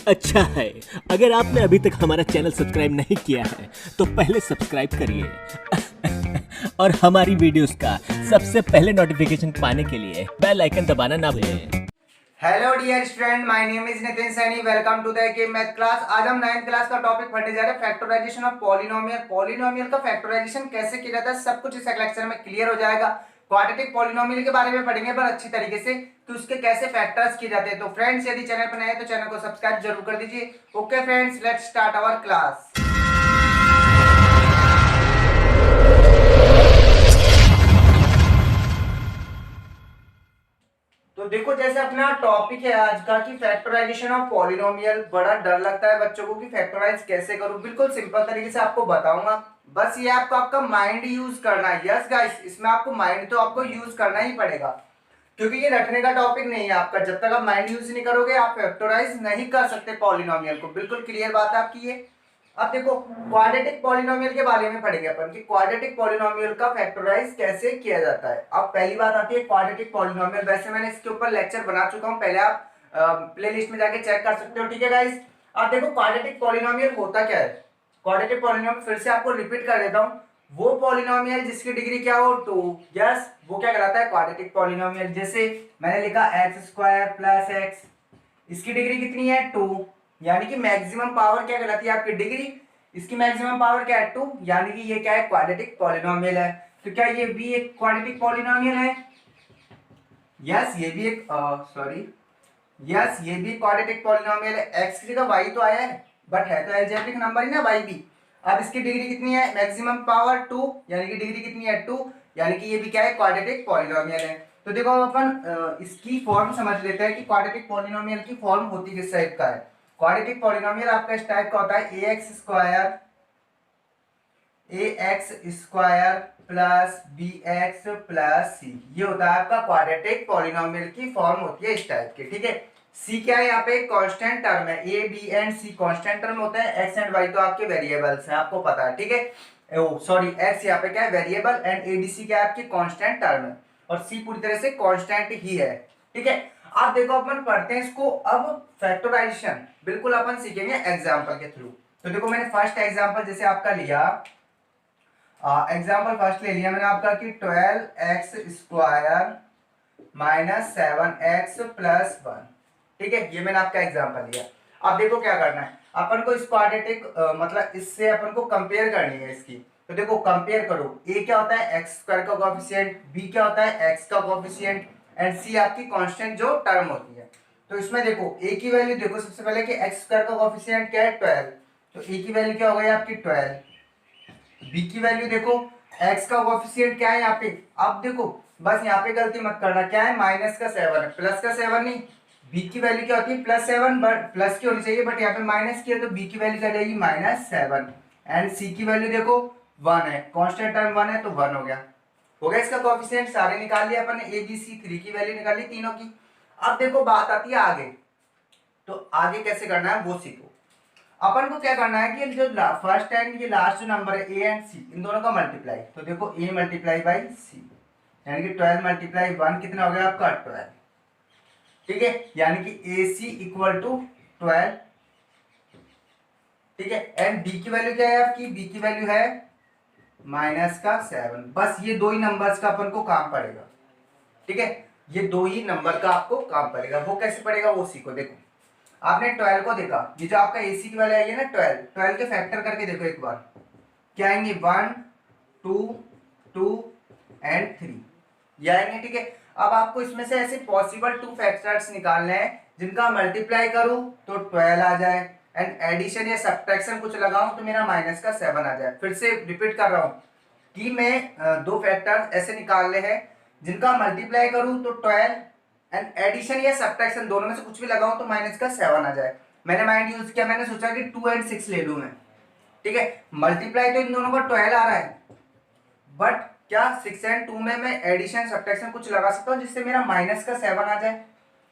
अच्छा है, अगर आपने अभी तक हमारा चैनल सब्सक्राइब नहीं किया है तो पहले सब्सक्राइब करिए और हमारी वीडियोस का सबसे पहले नोटिफिकेशन पाने के लिए बेल आइकन दबाना ना भूलें। Hello dear student, my name is Nitin Saini. Welcome to the K math class. आज हम 9th क्लास का टॉपिक पढ़ने जा रहे हैं, फैक्टराइजेशन ऑफ पॉलिनोमियल। पॉलिनोमियल का फैक्टराइजेशन कैसे किया जाता है सब कुछ इस लेक्चर में क्लियर हो जाएगा। क्वाड्रेटिक पॉलिनोमियल के बारे में पढ़ेंगे पर अच्छी तरीके से कि उसके कैसे फैक्टर्स किए जाते हैं। तो फ्रेंड्स, यदि चैनल पर नए हैं तो चैनल को सब्सक्राइब जरूर कर दीजिए। Okay friends, let's start our class. तो देखो, जैसे अपना टॉपिक है आज का कि फैक्टराइजेशन ऑफ पॉलिनोमियल। बड़ा डर लगता है बच्चों को कि फैक्टराइज कैसे करूं। बिल्कुल सिंपल तरीके से आपको बताऊंगा। बस ये आपको आपका माइंड यूज करना है। यस गाइस, इसमें आपको माइंड तो आपको यूज करना ही पड़ेगा, क्योंकि ये रटने का टॉपिक नहीं है आपका। जब तक आप माइंड यूज नहीं करोगे आप फैक्टराइज नहीं कर सकते पॉलिनोमियल को। बिल्कुल क्लियर बात है आपकी ये। अब देखो, क्वाड्रेटिक पॉलिनोमियल के बारे में पढ़ेंगे अपन कि क्वाड्रेटिक पॉलिनोमियल का फैक्टराइज कैसे किया जाता है। अब पहली बात आती है क्वाड्रेटिक पॉलिनोमियल। वैसे मैंने इसके ऊपर लेक्चर बना चुका हूं, पहले आप प्लेलिस्ट में जाके चेक कर सकते हो। ठीक है गाइस, अब देखो क्वाड्रेटिक पॉलिनोमियल होता क्या है। क्वाड्रेटिक पॉलिनोमियल फिर से आपको रिपीट कर देता हूं, वो पॉलिनोमियल जिसकी डिग्री क्या हो 2। यस, वो क्या कहलाता है क्वाड्रेटिक पॉलिनोमियल। जैसे मैंने लिखा x² + x, इसकी डिग्री कितनी है 2, यानी कि मैक्सिमम पावर क्या कहलाती है आपकी डिग्री। इसकी मैक्सिमम पावर क्या है 2, यानी कि ये क्या है क्वाड्रेटिक पॉलिनोमियल है। तो क्या ये भी एक क्वाड्रेटिक पॉलिनोमियल है? यस, ये भी एक यस, ये भी क्वाड्रेटिक पॉलिनोमियल है। x की जगह y तो आया है, बट है तो अलजेब्रिक नंबर ही ना y भी। अब इसकी डिग्री कितनी है? मैक्सिमम पावर 2, यानी कि डिग्री कितनी है 2, यानी कि ये भी क्या है क्वाड्रेटिक पॉलिनोमियल है। तो देखो अपन इसकी फॉर्म समझ लेते हैं कि क्वाड्रेटिक पॉलिनोमियल की फॉर्म होती किस टाइप का है। क्वाड्रेटिक पॉलिनोमियल आपका इस टाइप का होता है ax² plus bx plus c। ये होता है आपका क्वाड्रेटिक पॉलिनोमियल की फॉर्म होती है इस टाइप की। ठीक है, c क्या है यहाँ पे? कांस्टेंट टर्म है। a b and c constant term होते हैं, x एंड y तो आपके वेरिएबल्स हैं, आपको पता है। ठीक है, सॉरी, x यहाँ पे क्या है? Variable. And a b c क्या है? आपकी कांस्टेंट टर्म है, और c पूरी तरह से कांस्टेंट ही है। ठीक है, आप देखो अपन पढ़ते हैं इसको। अब फैक्टराइजेशन बिल्कुल अपन सीखेंगे एग्जाम्पल के थ्रू। तो देखो, मैंने फर्स्ट एग्जाम्पल जैसे आपका लिया, एग्जाम्पल फर्स्ट ले लिया मैंने आपका कि 12x² - 7x + 1। ठीक है, ये मैंने आपका एग्जाम्पल लिया। अब देखो क्या करना है अपन को। इस क्वाड्रेटिक मतलब इससे अपन को कंपेयर करनी है इसकी। तो देखो कंपेयर करो, a क्या होता है? x² का कोएफिशिएंट, b क्या होता है? x का कोएफिशिएंट, एंड c आपकी कांस्टेंट जो टर्म होती है। तो इसमें देखो a की वैल्यू देखो सबसे पहले कि x² का कोएफिशिएंट क्या है? 12। तो a की वैल्यू क्या हो गई आपकी 12। b की वैल्यू देखो, x का कोएफिशिएंट क्या है यहाँ पे? अब देखो बस यहाँ पे गलती मत करना, क्या है? -7 है, प्लस का 7 नहीं। b की वैल्यू क्या होती है? +7, बट प्लस की होनी चाहिए, बट यहाँ पे माइनस की है, तो b की वैल्यू क्या जाएगी? -7। एंड c की वैल्यू देखो 1 है, कांस्टेंट टर्म 1 है तो 1 हो गया। हो गया इसका कोएफिशिएंट सारे निकाल लिए अपन ने, a b c 3 की वैल्यू निकाल ली तीनों की। अब देखो बात आती है आगे। तो आगे कैसे करना है वो सीखो। अपन को क्या करना है कि जो फर्स्ट एंड ये लास्ट जो नंबर है a एंड c, इन दोनों का मल्टीप्लाई। तो देखो a मल्टीप्लाई बाई c, यानी कि 12 मल्टीप्लाई 1 कितना हो गया आपका? 12। ठीक है, यानी कि ac इक्वल टू 12। ठीक है, एंड b की वैल्यू क्या है आपकी? b की वैल्यू है -7। बस ये दो ही नंबर्स का अपन को काम पड़ेगा। ठीक है, ये दो ही नंबर का आपको काम पड़ेगा। वो कैसे पड़ेगा वो सीखो। देखो, आपने 12 को देखा, ये जो आपका AC की वैल्यू आई है ना 12 के फैक्टर करके देखो एक बार, क्या आएंगे? 1 2 2 एंड 3 ये आएंगे। ठीक है, अब आपको इसमें से ऐसे पॉसिबल 2 फैक्टर्स निकालने हैं जिनका मल्टीप्लाई करूं तो 12 आ जाए, एंड एडिशन या सब्ट्रैक्शन कुछ लगाऊं तो मेरा -7 आ जाए। फिर से रिपीट कर रहा हूं कि मैं दो फैक्टर्स ऐसे निकालने हैं जिनका मल्टीप्लाई करूं तो 12, एंड एडिशन या सब्ट्रैक्शन दोनों में से कुछ भी लगाऊं तो -7 आ जाए। मैंने माइंड यूज किया, मैंने सोचा कि 2 एंड 6 ले लूं मैं। ठीक है, मल्टीप्लाई तो इन दोनों का 12 आ रहा है, बट क्या 6 एंड 2 में मैं एडिशन सब्ट्रैक्शन कुछ लगा सकता हूं जिससे मेरा -7 आ जाए?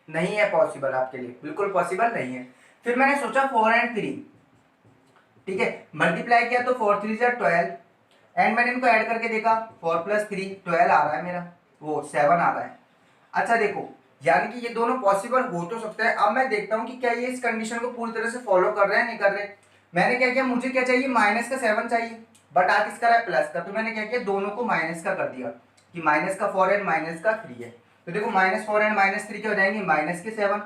नहीं है पॉसिबल आपके लिए, बिल्कुल पॉसिबल नहीं है। फिर मैंने सोचा 4 एंड 3। ठीक है, मल्टीप्लाई किया तो 4 3 12, एंड मैंने इनको ऐड करके देखा, 4 + 3 12 आ रहा है मेरा, वो 7 आ रहा है। अच्छा देखो, यानी कि ये दोनों पॉसिबल हो तो सकता है। अब मैं देखता हूँ कि क्या ये इस कंडीशन को पूरी तरह से फॉलो कर रहे हैं नहीं कर रहे। मैंने क्या किया, मुझे क्या चाहिए, माइनस का 7 चाहिए, बट आ किसका रहा है, प्लस का। तो मैंने क्या किया, दोनों को माइनस का कर दिया कि माइनस का 4 एंड माइनस का 3 है। तो देखो -4 एंड -3 क्या हो जाएंगे, -7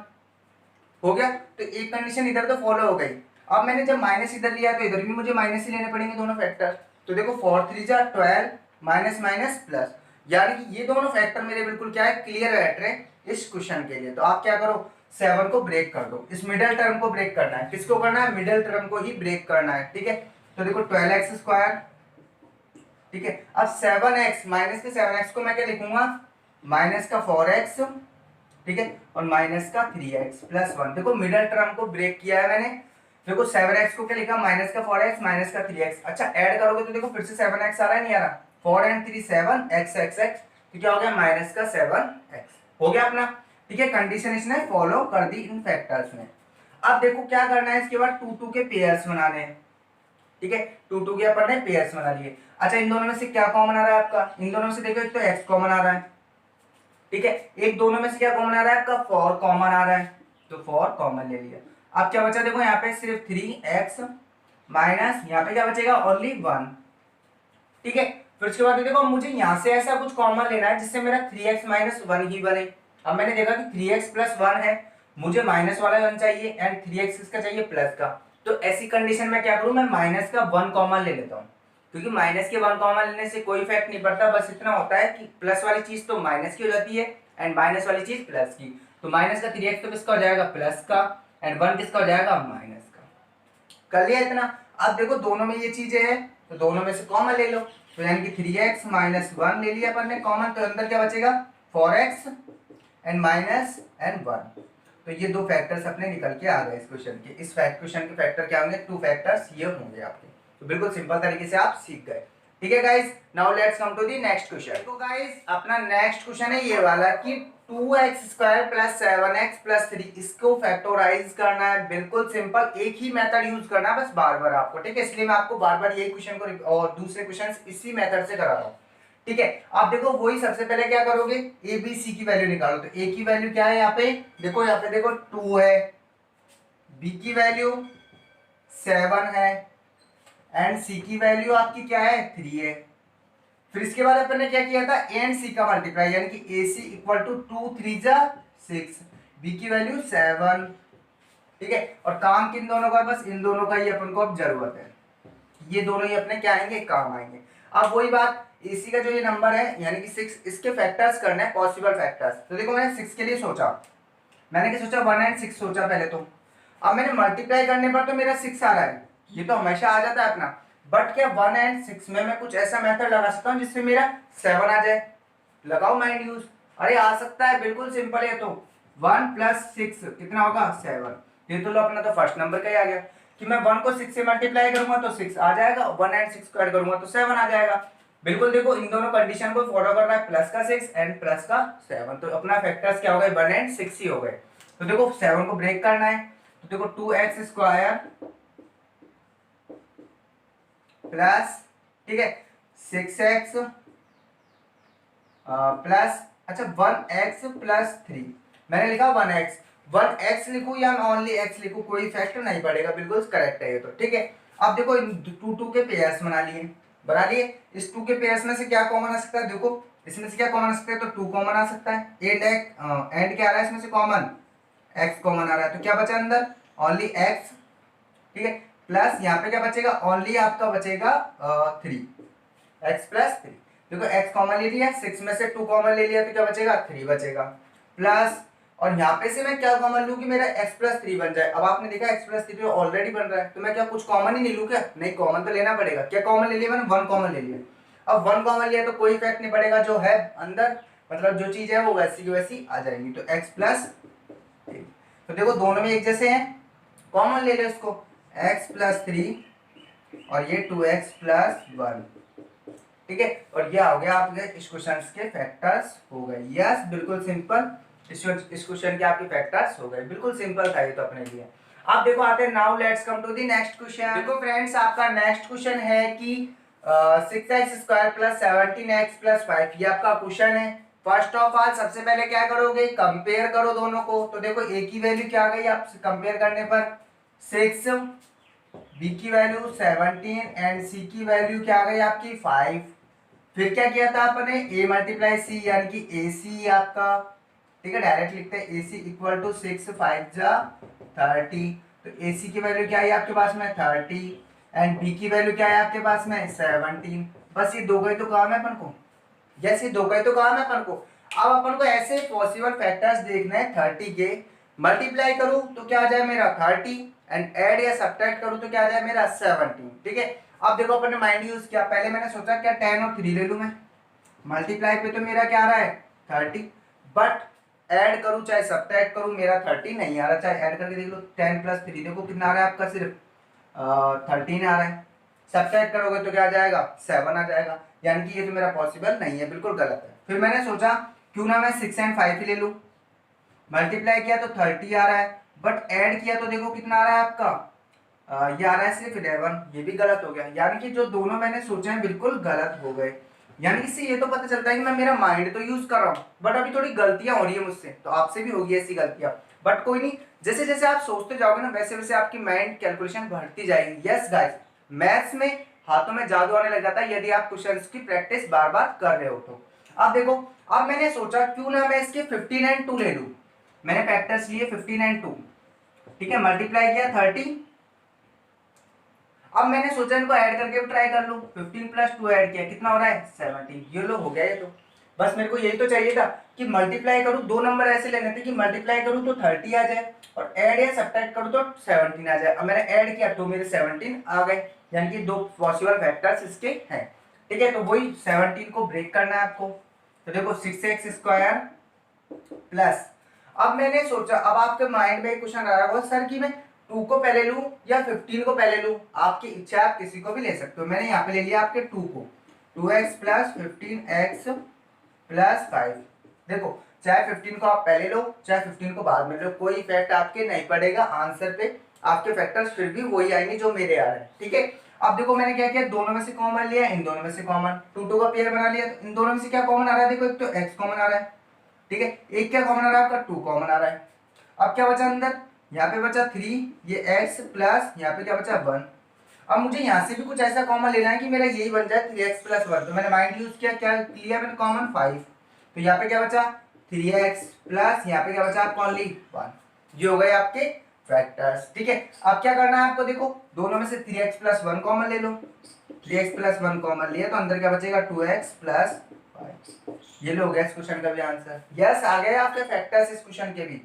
हो गया। तो एक कंडीशन इधर तो फॉलो हो गई। अब मैंने जब माइनस इधर लिया तो इधर भी मुझे माइनस ही लेने पड़ेंगे दोनों फैक्टर। तो देखो 4 3 जा 12 माइनस माइनस प्लस, यानी कि ये दोनों फैक्टर मेरे बिल्कुल क्या है, क्लियर बैठ रहे इस क्वेश्चन के लिए। तो आप क्या करो, 7 को ब्रेक कर दो, इस मिडिल टर्म को ब्रेक करना है। किसको करना है, मिडिल टर्म को ही ब्रेक करना है, ठीक है। तो देखो 12x², ठीक है। अब 7x माइनस के 7x को मैं क्या लिखूंगा, माइनस का 4x, ठीक है, और माइनस का 3x प्लस 1। देखो मिडिल टर्म को ब्रेक किया है मैंने। देखो 7x को क्या लिखा, माइनस का 4x माइनस का 3x। अच्छा ऐड करोगे तो देखो फिर से 7x आ रहा है, नहीं आ रहा, 4 एंड 3 7 x x x, तो क्या हो गया, माइनस का 7x हो गया अपना, ठीक है। कंडीशन इसने फॉलो कर दी इन फैक्टर्स में। अब देखो क्या करना है, इसके बाद 2 2 के पेयर्स बनाने हैं, ठीक है। 2 2 के अपन ने पेयर्स बना लिए। अच्छा इन दोनों में से क्या कॉमन आ रहा है आपका, इन दोनों में से देखो एक तो x कॉमन आ रहा है, ठीक है। एक दोनों में से क्या कॉमन आ रहा है आपका, 4 कॉमन आ रहा है, तो 4 कॉमन ले लिया। अब क्या बचा, देखो यहाँ पे सिर्फ 3x माइनस यहाँ पे क्या बचेगा, ओनली 1, ठीक है। फिर उसके बाद देखो मुझे यहाँ से ऐसा कुछ कॉमन लेना है जिससे मेरा 3x माइनस 1 ही बने। अब मैंने देखा कि 3x प्लस 1 है, मुझे माइनस वाला 1 चाहिए एंड 3x किसका चाहिए, प्लस का। तो ऐसी कंडीशन में क्या करूं, मैं माइनस का 1 कॉमन ले लेता हूँ, क्योंकि माइनस के 1 कॉमन लेने से कोई इफेक्ट नहीं पड़ता, बस इतना होता है कि प्लस वाली चीज तो माइनस की हो जाती है एंड माइनस वाली चीज प्लस की। तो माइनस का 3x तो किसका हो जाएगा, प्लस का, एंड 1 किसका हो जाएगा, माइनस का। कर लिया इतना। अब देखो दोनों में ये चीजें हैं तो दोनों में से कॉमन ले लो, तो यानी कि 3x माइनस 1 ले लिया अपन ने कॉमन, तो अंदर क्या बचेगा, 4x एंड माइनस एंड 1। तो ये दो फैक्टर्स अपने निकल के आ गए इस क्वेश्चन के। इस क्वेश्चन के फैक्टर क्या होंगे, 2 फैक्टर्स ये होंगे आपके। तो बिल्कुल सिंपल तरीके से आप सीख गए, ठीक है guys. Now let's come to the next question. तो गाइस अपना नेक्स्ट क्वेश्चन है ये वाला कि 2x² प्लस 7x प्लस 3 इसको फैक्टराइज करना है। बिल्कुल सिंपल, एक ही मेथड यूज करना है बस बार बार आपको, ठीक है। इसलिए मैं आपको बार बार यही क्वेश्चन को और दूसरे क्वेश्चन इसी मेथड से करा रहा हूँ, ठीक है। आप देखो वही सबसे पहले क्या करोगे, ए बी सी की वैल्यू निकालो। तो ए की वैल्यू क्या है यहाँ पे, देखो यहाँ पे देखो 2 है, बी की वैल्यू 7 है एंड सी की वैल्यू आपकी क्या है, 3 है। फिर इसके बाद अपन ने क्या किया था, ए एंड सी का मल्टीप्लाई, यानी कि ए सी इक्वल टू 2 3 जा 6, बी की वैल्यू 7, ठीक है। और काम किन दोनों का, बस इन दोनों का ही अपन को अब जरूरत है, ये दोनों ही अपने क्या आएंगे, काम आएंगे। अब वही बात, एसी का जो ये नंबर है यानी कि 6, इसके फैक्टर्स करने हैं, पॉसिबल फैक्टर्स। तो देखो मैंने 6 के लिए सोचा, मैंने क्या सोचा, 1 एंड 6 सोचा पहले तो। अब मैंने मल्टीप्लाई करने पर तो मेरा 6 आ रहा है, ये तो हमेशा आ जाता है अपना। बट क्या 1 एंड 6 में मैं कुछ ऐसा मेथड लगा सकता हूँ जिससे मेरा 7 आ जाए, लगाओ माइंड यूज। अरे आ सकता है, बिल्कुल सिंपल है। तो 1 प्लस 6 कितना होगा, 7। ये तो लो अपना तो फर्स्ट नंबर का ही आ गया कि मैं 1 को 6 से मल्टीप्लाई करूंगा तो 6 आ जाएगा, 1 एंड 6 को ऐड करूंगा तो 7 आ जाएगा। बिल्कुल देखो इन दोनों कंडीशन को फॉलो करना है, प्लस का 6 एंड प्लस का 7। तो अपना फैक्टर्स क्या हो गए, 1 एंड 6 ही हो गए। तो देखो 7 को ब्रेक करना है, तो देखो 2x² प्लस, ठीक है, 6x प्लस, अच्छा 1x प्लस 3, मैंने लिखा 1x, 1x लिखूं या ओनली x लिखूं कोई इफेक्ट नहीं पड़ेगा, बिल्कुल करेक्ट है ये तो, ठीक है। अब देखो इन 2 2 के पेयर्स बना लिए। इस 2 के पेयर्स में से क्या कॉमन आ सकता है, देखो इसमें से क्या कॉमन आ सकता है, तो 2 कॉमन आ सकता है, एंड क्या आ रहा है इसमें से कॉमन, x कॉमन आ रहा है, तो क्या बचा अंदर, ओनली x, ठीक है। प्लस यहाँ पे क्या बचेगा, ओनली आपका बचेगा 3, x प्लस 3। देखो x कॉमन ले लिया, 6 में से 2 कॉमन ले लिया तो क्या बचेगा, 3 बचेगा। प्लस और यहाँ पे से मैं क्या कॉमन लूँ कि मेरा x प्लस 3 बन जाए। अब आपने देखा x प्लस 3 ऑलरेडी बन रहा है, तो मैं क्या कुछ कॉमन ही नहीं लूँ क्या, नहीं कॉमन तो लेना पड़ेगा। क्या कॉमन ले लिया मैंने, 1 कॉमन ले लिया। अब 1 कॉमन लिया तो कोई इफेक्ट नहीं पड़ेगा, जो है अंदर मतलब जो चीज है वो वैसी की वैसी आ जाएंगी। तो x प्लस 3, तो देखो दोनों में एक जैसे हैं, कॉमन ले लो इसको, x प्लस 3 और ये 2x प्लस 1, ठीक है। और ये हो गया आपके इस क्वेश्चन के फैक्टर्स हो गए। यस बिल्कुल सिंपल, इस क्वेश्चन के आपके फैक्टर्स हो गए, बिल्कुल सिंपल था ये तो अपने लिए। आप देखो आते हैं, now let's come to the next question. देखो फ्रेंड्स आपका नेक्स्ट क्वेश्चन है कि 6x² प्लस 17x प्लस 5, ये आपका क्वेश्चन है। फर्स्ट ऑफ ऑल सबसे पहले क्या करोगे, कंपेयर करो दोनों को। तो देखो ए की वैल्यू क्या आ गई आप कंपेयर करने पर 6, बी की वैल्यू 17 एंड सी की वैल्यू क्या आ गई आपकी 5। फिर क्या किया था आपने, a मल्टीप्लाई सी यानी कि ए सी आपका, ठीक है डायरेक्ट लिखते हैं ए सी इक्वल टू 6 5 जा 30। तो ए सी की वैल्यू क्या है आपके पास में 30 एंड बी की वैल्यू क्या है आपके पास में 17। बस ये दो का ही तो काम है अपन को, यस ये दो का ही तो काम है अपन को। अब अपन को ऐसे पॉसिबल फैक्टर्स देखना है 30 के, मल्टीप्लाई करूं तो क्या आ जाए मेरा 30 एंड ऐड या सब्ट्रैक्ट करूं तो क्या आ जाए मेरा 17, ठीक है। अब देखो अपन ने माइंड यूज किया, पहले मैंने सोचा क्या 10 और 3 ले लूं मैं, मल्टीप्लाई पे तो मेरा क्या आ रहा है 30, बट ऐड करूं चाहे सब्ट्रैक्ट करूं मेरा 30 नहीं आ रहा, चाहे ऐड करके देख लो 10 प्लस 3 देखो कितना आ रहा है आपका सिर्फ 13 आ रहा है, सब्ट्रैक्ट करोगे तो क्या आ जाएगा 7 आ जाएगा, यानी कि ये तो मेरा पॉसिबल नहीं है, बिल्कुल गलत है। फिर मैंने सोचा क्यों ना मैं 6 एंड 5 ही ले लूं, मल्टीप्लाई किया तो 30 आ रहा है, बट ऐड किया तो देखो कितना आ रहा है आपका ये आ रहा है सिर्फ 11, ये भी गलत हो गया, यानी कि जो दोनों मैंने सोचे हैं बिल्कुल गलत हो गए। यानी इससे ये तो पता चलता है कि मैं मेरा माइंड तो यूज कर रहा हूँ, बट अभी थोड़ी गलतियां हो रही है मुझसे, तो आपसे भी होगी ऐसी गलतियां, बट कोई नहीं, जैसे जैसे आप सोचते जाओगे ना वैसे वैसे आपकी माइंड कैलकुलेशन बढ़ती जाएगी। यस गाइस, मैथ्स में हाथों में जादू आने लग जाता है यदि आप क्वेश्चंस की प्रैक्टिस बार बार कर रहे हो तो। अब देखो, अब मैंने सोचा क्यों ना मैं इसके 15 एंड 2 ले लूं, मैंने फैक्टर्स लिए 15 एंड 2, ठीक है, मल्टीप्लाई किया 30। अब मैंने सोचा इनको ऐड करके ट्राई कर लूं, 15 प्लस 2 ऐड किया कितना हो रहा है 17, ये लो हो गया ये तो। बस मेरे को यही तो चाहिए था कि मल्टीप्लाई करूं, दो नंबर ऐसे लेने थे कि मल्टीप्लाई करूं तो 30 आ जाए और ऐड या सब्ट्रैक्ट करूं तो 17 आ जाए। अब मैंने ऐड किया तो मेरे 17 आ गए, यानी कि दो पॉसिबल फैक्टर्स इसके हैं, ठीक है। तो वही 17 को ब्रेक करना है आपको, तो देखो 6x स्क्वायर प्लस, अब मैंने सोचा, अब आपके माइंड में एक क्वेश्चन आ रहा होगा सर कि मैं 2 को पहले लूं या 15 को पहले लूं, आपकी इच्छा, आप किसी को भी ले सकते हो। मैंने यहाँ पे ले लिया आपके 2 को, 2x प्लस 15x प्लस 5। देखो चाहे 15 को आप पहले लो चाहे 15 को बाद में लो, कोई इफेक्ट आपके नहीं पड़ेगा आंसर पे, आपके फैक्टर्स फिर भी वही आएंगे जो मेरे आ रहे हैं, ठीक है। अब देखो मैंने क्या किया, दोनों में से कॉमन लिया, इन दोनों में से कॉमन, 2 2 का पेयर बना लिया, तो इन दोनों में से क्या कॉमन आ रहा है, देखो एक तो x कॉमन आ रहा है, ठीक है, एक क्या कॉमन आ रहा है आपका 2 कॉमन आ रहा है। अब क्या बचा अंदर, यहाँ पे बचा 3, ये x प्लस यहाँ पे क्या बचा 1। अब मुझे यहाँ से भी कुछ ऐसा कॉमन लेना है कि मेरा यही बन जाए 3x प्लस 1, तो मैंने माइंड यूज किया, क्या लिया मैंने कॉमन 5, तो यहाँ पे क्या बचा 3x प्लस यहाँ पे क्या बचा आपको ओनली 1, ये हो गए आपके फैक्टर्स, ठीक है। अब क्या करना है आपको, देखो दोनों में से 3x प्लस 1 कॉमन ले लो, 3x प्लस 1 कॉमन लिया तो अंदर क्या बचेगा 2x प्लस 5, ये लो हो गया इस क्वेश्चन का भी आंसर। यस आ गए आपके फैक्टर्स इस क्वेश्चन के भी।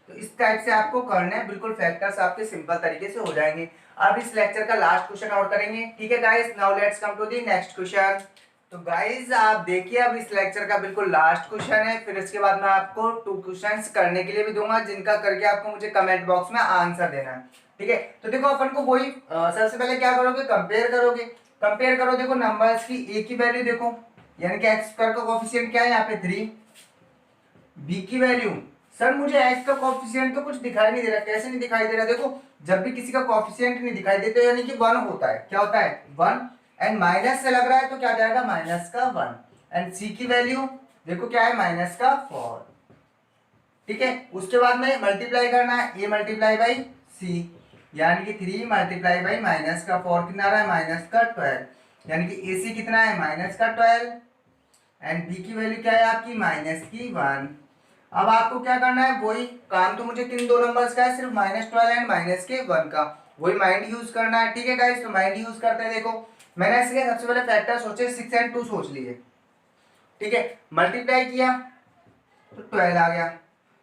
तो इस टाइप से आपको करना है, बिल्कुल फैक्टर्स आपके सिंपल तरीके से हो जाएंगे। अब इस लेक्चर का लास्ट क्वेश्चन और करेंगे, ठीक है guys. Now let's come to the next question. तो गाइस आप देखिए अब इस लेक्चर का बिल्कुल लास्ट क्वेश्चन है, फिर इसके बाद मैं आपको 2 क्वेश्चंस करने के लिए भी दूंगा जिनका करके आपको मुझे कमेंट बॉक्स में आंसर देना है, ठीक है। तो देखो अपन को वही सबसे पहले क्या करोगे, कंपेयर करोगे, कंपेयर करो, देखो नंबर्स की ए की वैल्यू देखो, यानी कि x स्क्वायर का कोएफिशिएंट क्या है यहाँ पे 3, बी की वैल्यू, सर मुझे x का कोएफिशिएंट तो कुछ दिखाई नहीं दे रहा, कैसे नहीं दिखाई दे रहा, देखो जब भी किसी का कोएफिशिएंट नहीं दिखाई देता यानी कि 1 होता है, क्या होता है 1, एंड माइनस से लग रहा है तो क्या जाएगा माइनस का 1, एंड सी की वैल्यू देखो क्या है माइनस का 4, ठीक है। उसके बाद में मल्टीप्लाई करना है a मल्टीप्लाई बाई सी, यानी कि 3 मल्टीप्लाई बाई माइनस का 4 कितना आ रहा है माइनस का 12, यानी कि ए सी कितना है माइनस का 12, एंड बी की वैल्यू क्या है आपकी माइनस की 1। अब आपको क्या करना है, वही काम तो मुझे किन दो नंबर्स का है, सिर्फ -12 एंड माइनस के 1 का, वही माइंड यूज करना है, ठीक है गाइस। तो माइंड यूज करते हैं, देखो मैंने इसके सबसे पहले फैक्टर सोचे 6 एंड 2 सोच लिए, ठीक है, मल्टीप्लाई किया तो 12 आ गया,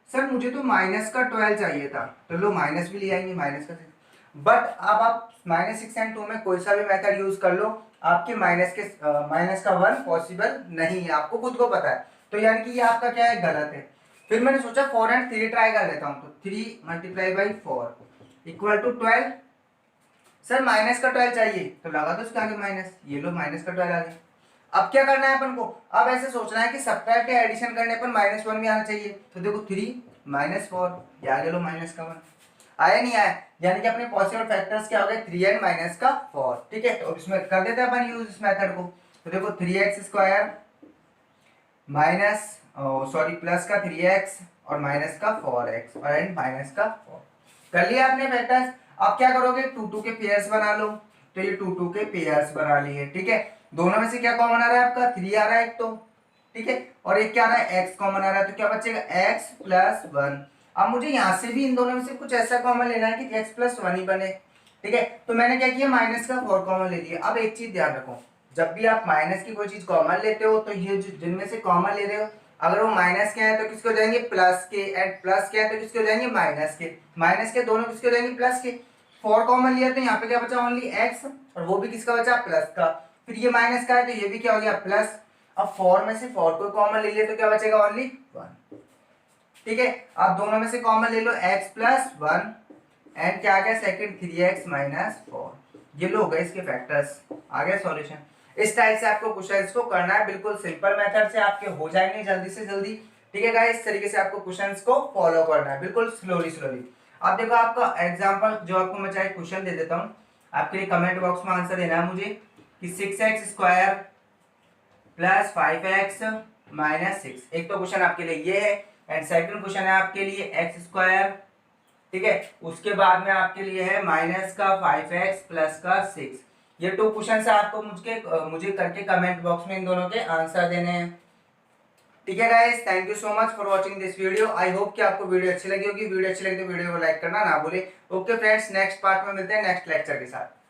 सर मुझे तो माइनस का 12 चाहिए था, तो लो माइनस भी ले आएंगे माइनस का 6, बट अब आप -6 एंड 2 में कोई सा भी मेथड यूज कर लो, आपके माइनस का 1 पॉसिबल नहीं है, आपको खुद को पता है, तो यानी कि ये आपका क्या है गलत है। फिर मैंने सोचा 4 एंड 3 ट्राई कर लेता हूँ, तो 3 multiply by 4 equal to 12, sir minus का 12 चाहिए तो लगा दो उसके आगे माइनस, ये लो माइनस का 12 आ गया। अब क्या करना है अपन को, अब ऐसे सोचना है कि सब्ट्रैक्ट या एडिशन करने पर -1 भी आना चाहिए, तो देखो 3 -4 ये आगे लो माइनस का 1, आया नहीं आया, यानी कि अपने पॉसिबल फैक्टर्स क्या हो गए 3 एंड माइनस का 4, ठीक है। तो इसमें कर देते हैं अपन यूज इस मेथड को, तो देखो 3x square minus sorry plus का 3x और माइनस का 4x और एंड माइनस का 4। कर लिया आपने फैक्टर्स। अब क्या करोगे, 2 के पेयर्स बना लो। तो ये 2 के पेयर्स बना लिए, ठीक है। दोनों में से क्या कॉमन आ रहा है आपका, 3 आ रहा है एक तो, ठीक है। और एक क्या आ रहा है, x कॉमन आ रहा है, तो क्या बचेगा x प्लस 1। अब मुझे यहाँ से भी इन दोनों में से कुछ ऐसा कॉमन लेना है कि x प्लस 1 ही बने, ठीक है। तो मैंने क्या किया, माइनस का 4 कॉमन ले लिया। अब एक चीज ध्यान रखो, जब भी आप माइनस की कोई चीज कॉमन लेते हो तो ये जिनमें से कॉमन ले रहे हो, अगर वो माइनस के हैं तो किसके हो जाएंगे, प्लस के, एंड प्लस के हैं तो किसके हो जाएंगे, माइनस के, माइनस के दोनों किसके हो जाएंगे, प्लस के। 4 कॉमन लिया तो यहाँ पे क्या बचा, ओनली x, और वो भी किसका बचा, प्लस का। फिर ये माइनस का है तो ये भी क्या हो गया, प्लस। अब 4 में से 4 को कॉमन ले लिया तो क्या बचेगा, ओनली 1, ठीक है। अब दोनों में से कॉमन ले लो x प्लस 1 एंड क्या आ गया, सेकंड 3x माइनस 4। ये लो हो गए इसके फैक्टर्स, आ गया सॉल्यूशन। इस टाइप से आपको क्वेश्चंस को करना है, बिल्कुल सिंपल मेथड से आपके हो जाएंगे जल्दी से जल्दी, ठीक है गाइस। इस तरीके से आपको क्वेश्चंस को फॉलो करना है, बिल्कुल स्लोली स्लोली। अब देखो आपका एग्जांपल जो आपको मैं चाहे क्वेश्चन दे देता हूँ, आपके लिए कमेंट बॉक्स में आंसर देना है मुझे कि 6x square plus 5x minus 6। एक तो क्वेश्चन आपके लिए ये है, एंड सेकंड क्वेश्चन है आपके लिए x स्क्वायर, ठीक है। उसके बाद में आपके लिए है माइनस का 5x प्लस का 6। ये 2 क्वेश्चन है, आपको मुझे करके कमेंट बॉक्स में इन दोनों के आंसर देने हैं, ठीक है guys. Thank you so much for watching this video. I hope कि आपको वीडियो अच्छी लगी होगी। वीडियो अच्छी लगी तो वीडियो को लाइक करना ना भूले। ओके फ्रेंड्स, नेक्स्ट पार्ट में मिलते हैं नेक्स्ट लेक्चर के साथ।